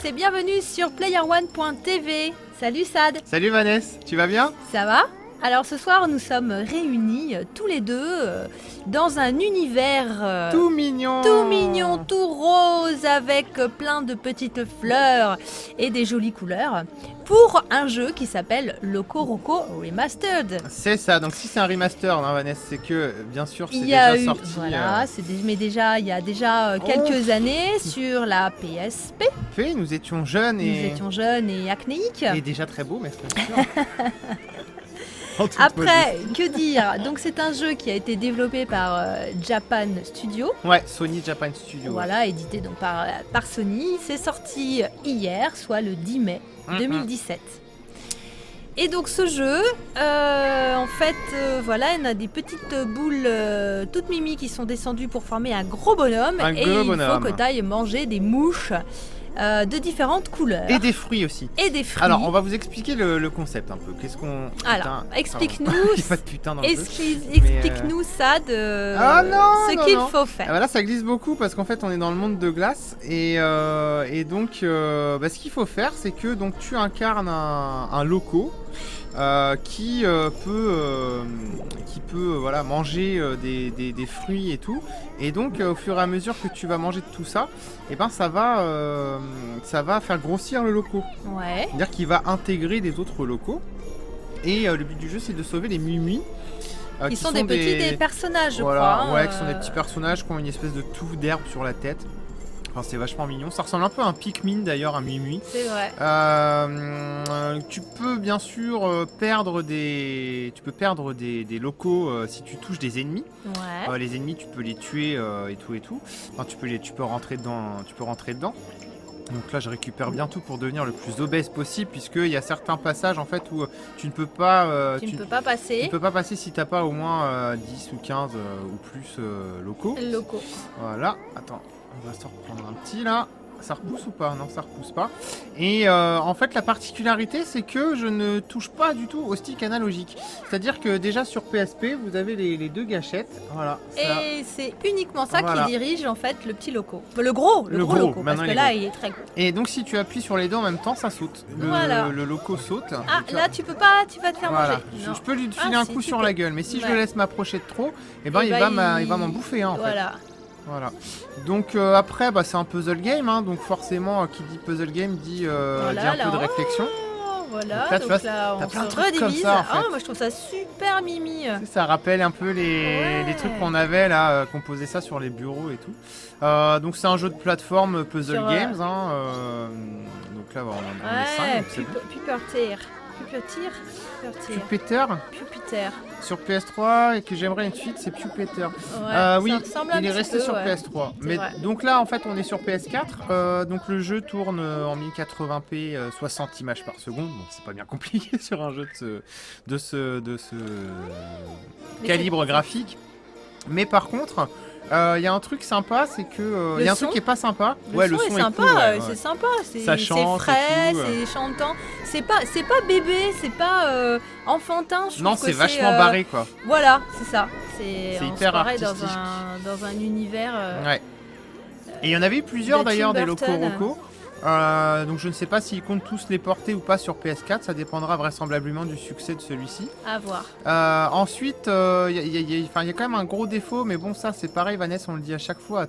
et bienvenue sur PlayerOne.tv. Salut Sad. Salut Vanessa, tu vas bien? Ça va? Alors ce soir nous sommes réunis tous les deux dans un univers tout mignon, tout rose avec plein de petites fleurs et des jolies couleurs pour un jeu qui s'appelle Loco Roco Remastered. C'est ça, donc si c'est un remaster, hein, Vanessa, c'est que bien sûr c'est déjà sorti. Voilà, mais déjà il y a déjà quelques années sur la PSP. Nous étions jeunes et acnéiques. Et déjà très beaux, mais c'est sûr. Après, que dire? Donc c'est un jeu qui a été développé par Japan Studio. Ouais, Sony Japan Studio. Voilà, édité donc par Sony. C'est sorti hier, soit le 10 mai 2017. Et donc ce jeu, en fait, voilà, on a des petites boules toutes mimi qui sont descendues pour former un gros bonhomme. Il faut que tu ailles manger des mouches. De différentes couleurs. Et des fruits aussi. Alors, on va vous expliquer le concept un peu. Qu'est-ce qu'on... Alors, explique-nous... Il n'y a pas de putain dans le jeu. Explique-nous ça ce qu'il faut faire. Voilà, ça glisse beaucoup parce qu'en fait, on est dans le monde de glace. Et donc, ce qu'il faut faire, c'est que donc, tu incarnes un loco qui peut voilà, manger des fruits et tout. Et donc, au fur et à mesure que tu vas manger de tout ça, et ben, ça va faire grossir le loco. Ouais. C'est-à-dire qu'il va intégrer des autres locaux. Et le but du jeu, c'est de sauver les mumis. Qui sont des personnages, je voilà, crois. Ouais, qui sont des petits personnages qui ont une espèce de touffe d'herbe sur la tête. Enfin, c'est vachement mignon. Ça ressemble un peu à un Pikmin d'ailleurs, un Mimi. C'est vrai. Tu peux bien sûr perdre des locaux si tu touches des ennemis. Ouais. Les ennemis, tu peux les tuer et tout. Enfin, tu peux rentrer dedans. Donc là, je récupère bien tout pour devenir le plus obèse possible, puisqu'il y a certains passages en fait où tu ne peux pas passer. Tu ne peux pas passer si t'as pas au moins 10 ou 15 ou plus locaux. Voilà. Attends. On va se reprendre un petit là. Ça repousse ou pas? Non, ça repousse pas. Et en fait, la particularité, c'est que je ne touche pas du tout au stick analogique. C'est-à-dire que déjà sur PSP, vous avez les deux gâchettes. Voilà. Et c'est uniquement ça qui dirige en fait le petit loco. Le gros loco, parce que là, il est très gros. Et donc, si tu appuies sur les deux en même temps, ça saute. Le loco saute. Ah, là, tu peux pas, tu vas te faire manger. Je peux lui filer un coup sur la gueule, mais si je le laisse m'approcher de trop, il va m'en bouffer. Hein, en fait. Voilà. Donc après, c'est un puzzle game, hein, donc forcément, qui dit puzzle game dit un peu de réflexion. Voilà, donc là, on plein de se trucs comme ça, en fait. Moi je trouve ça super mimi. Ça rappelle un peu les trucs qu'on avait là, qu'on posait ça sur les bureaux et tout. Donc c'est un jeu de plateforme puzzle games. Hein, donc là, on est 5. Pupitter. Sur PS3 et que j'aimerais une suite, c'est Pupitter. Oui, il est resté sur PS3. Mais donc là, en fait, on est sur PS4. Donc le jeu tourne en 1080p, 60 images par seconde. Bon, c'est pas bien compliqué sur un jeu de ce calibre graphique. Mais par contre, il y a un truc sympa, c'est que il y a un truc qui est pas sympa. Le son est sympa, cool, c'est sympa, c'est frais, c'est chantant. C'est pas bébé, c'est pas enfantin. Non, c'est vachement barré quoi. Voilà, c'est ça. C'est hyper artistique. dans un univers. Ouais. Et il y en avait eu plusieurs d'ailleurs des Loco Roco. Donc je ne sais pas s'ils comptent tous les porter ou pas sur PS4, ça dépendra vraisemblablement du succès de celui-ci. À voir. Ensuite, il y a quand même un gros défaut, mais bon ça c'est pareil Vanessa, on le dit à chaque fois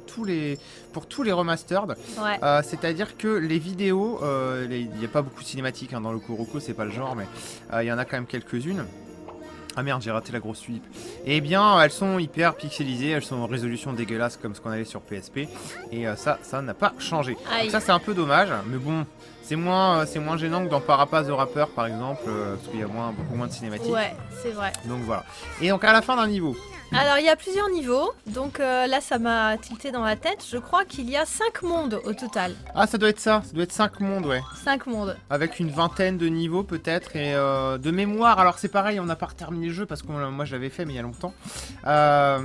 pour tous les remastered. Ouais. C'est-à-dire que les vidéos, il n'y a pas beaucoup de cinématiques hein, dans le Loco Roco, c'est pas le genre, mais il y en a quand même quelques-unes. Ah merde, j'ai raté la grosse tulipe. Eh bien, elles sont hyper pixelisées, elles sont en résolution dégueulasse comme ce qu'on avait sur PSP. Et ça n'a pas changé. Donc ça, c'est un peu dommage, mais bon, c'est moins gênant que dans Parappa the Rapper, par exemple, parce qu'il y a beaucoup moins de cinématiques. Ouais, c'est vrai. Donc voilà. Et donc à la fin d'un niveau. Alors il y a plusieurs niveaux, donc là ça m'a tilté dans la tête, je crois qu'il y a 5 mondes au total. Ah ça doit être 5 mondes, ouais. 5 mondes. Avec une vingtaine de niveaux peut-être, et de mémoire, alors c'est pareil, on n'a pas terminé le jeu parce que moi je l'avais fait mais il y a longtemps. Je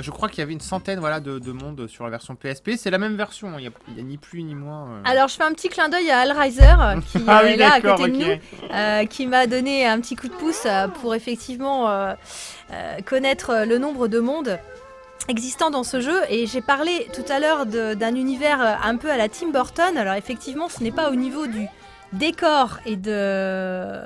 crois qu'il y avait une centaine de mondes sur la version PSP, c'est la même version, il n'y a ni plus ni moins. Alors je fais un petit clin d'œil à Alriser qui est là à côté de nous, qui m'a donné un petit coup de pouce pour effectivement connaître le nombre de mondes. existant dans ce jeu. Et j'ai parlé tout à l'heure d'un univers un peu à la Tim Burton. Alors effectivement, ce n'est pas au niveau du décor et de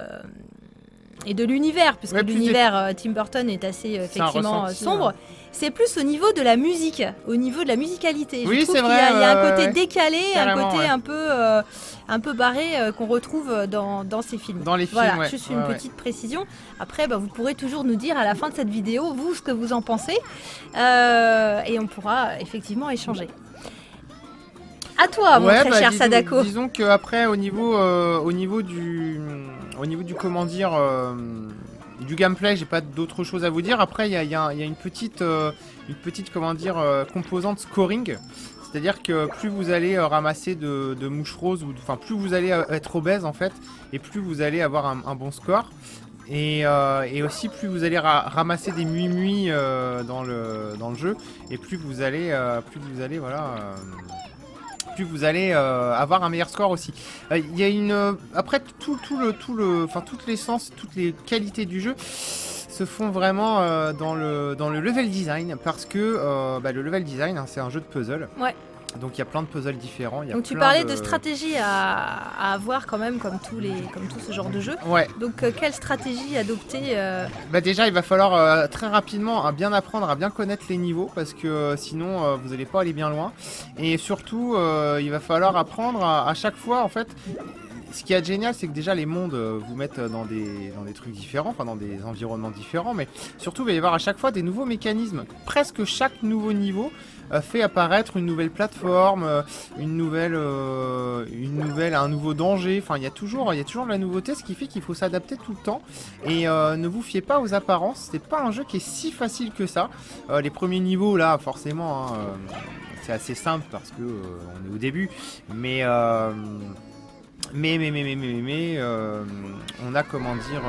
l'univers, puisque l'univers Tim Burton est assez effectivement sombre. C'est plus au niveau de la musique, au niveau de la musicalité. Oui, je trouve c'est vrai. Il y a un côté décalé, carrément, un côté un peu barré qu'on retrouve dans ces films. Dans les films, voilà, juste une petite précision. Après, vous pourrez toujours nous dire à la fin de cette vidéo, vous, ce que vous en pensez. Et on pourra effectivement échanger. À toi, mon très cher Sadako. Disons qu'après, au niveau du comment dire, du gameplay, j'ai pas d'autre chose à vous dire. Après, il y a une petite comment dire, composante scoring. C'est-à-dire que plus vous allez ramasser de mouches roses, enfin plus vous allez être obèse en fait, et plus vous allez avoir un bon score. Et aussi plus vous allez ramasser des muis dans le jeu, et plus vous allez avoir un meilleur score aussi. Il y a après toutes l'essence, toutes les qualités du jeu se font vraiment dans le level design, parce que le level design, c'est un jeu de puzzle. Ouais. Donc il y a plein de puzzles différents. Donc tu parlais de stratégie à avoir quand même, comme tout ce genre de jeu. Ouais. Donc quelle stratégie adopter Déjà il va falloir très rapidement bien apprendre à bien connaître les niveaux, parce que sinon vous n'allez pas aller bien loin. Et surtout il va falloir apprendre à chaque fois en fait. Ce qui est génial, c'est que déjà les mondes vous mettent dans des trucs différents, enfin dans des environnements différents, mais surtout il va y avoir à chaque fois des nouveaux mécanismes. Presque chaque nouveau niveau fait apparaître une nouvelle plateforme, un nouveau danger. Enfin, il y a toujours de la nouveauté, ce qui fait qu'il faut s'adapter tout le temps. Et ne vous fiez pas aux apparences. C'est pas un jeu qui est si facile que ça. Les premiers niveaux là, forcément, c'est assez simple parce que on est au début, mais on a comment dire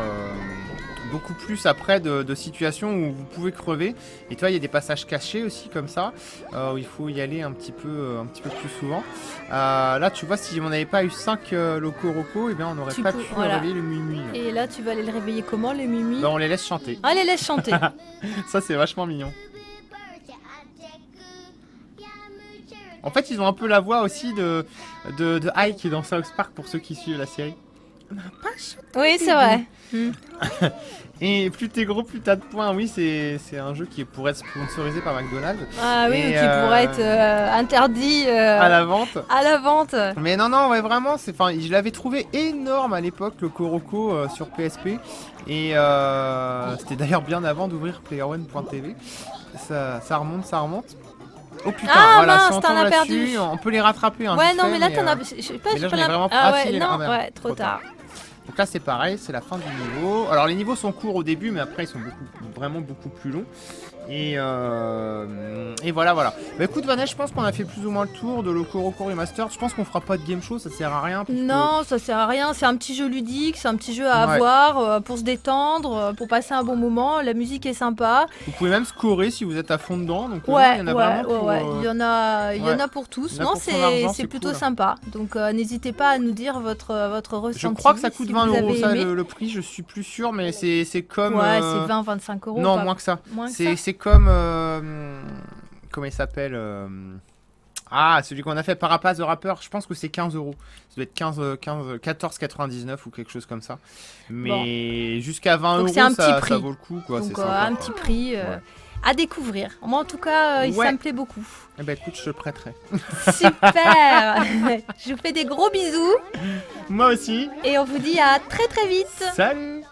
beaucoup plus après de situations où vous pouvez crever, et toi il y a des passages cachés aussi comme ça où il faut y aller un petit peu plus souvent. Là tu vois, si on n'avait pas eu 5 Locoroco, et bien on n'aurait pas pu réveiller le Mui-Mui. Et là tu vas aller le réveiller comment, le Mui-Mui? On les laisse chanter. Ah, les laisse chanter. Ça c'est vachement mignon. En fait, ils ont un peu la voix aussi de Ike dans South Park, pour ceux qui suivent la série. Oui, c'est vrai. Et plus t'es gros, plus t'as de points. Oui, c'est un jeu qui pourrait être sponsorisé par McDonald's. Ah oui, qui pourrait être interdit à la vente. À la vente. Mais non, ouais, vraiment, je l'avais trouvé énorme à l'époque, le Coroco sur PSP. Et c'était d'ailleurs bien avant d'ouvrir PlayerOne.tv. Ça remonte. Oh putain, voilà, mince, si on t'en tombe as perdu. là-dessus, on peut les rattraper. Ouais, non, mais là t'en as. Je sais pas, mais là, je l'ai vraiment trop tard. Donc là, c'est pareil, c'est la fin du niveau. Alors, les niveaux sont courts au début, mais après, ils sont vraiment beaucoup plus longs. Et voilà. Bah écoute, Vanessa, je pense qu'on a fait plus ou moins le tour de Locoroco Remastered. Je pense qu'on fera pas de game show, ça sert à rien. Non, ça sert à rien. C'est un petit jeu ludique, c'est un petit jeu à avoir pour se détendre, pour passer un bon moment. La musique est sympa. Vous pouvez même scorer si vous êtes à fond dedans. Donc, il y en a vraiment pour, il y en a pour tous. Non, c'est plutôt cool, sympa. Donc n'hésitez pas à nous dire votre ressenti. Je crois que ça coûte 20 €, ça, le prix, je suis plus sûr, mais c'est comme. Ouais, c'est 20-25 €. Non, moins que ça. C'est comme. Comment il s'appelle celui qu'on a fait, Parapace the Rapper, je pense que c'est 15 €. Ça doit être 14,99 ou quelque chose comme ça. Mais jusqu'à 20 €, ça vaut le coup, quoi. Donc un petit prix à découvrir. Moi, en tout cas, ça me plaît beaucoup. Eh ben écoute, je te prêterai. Super. Je vous fais des gros bisous. Moi aussi. Et on vous dit à très très vite. Salut.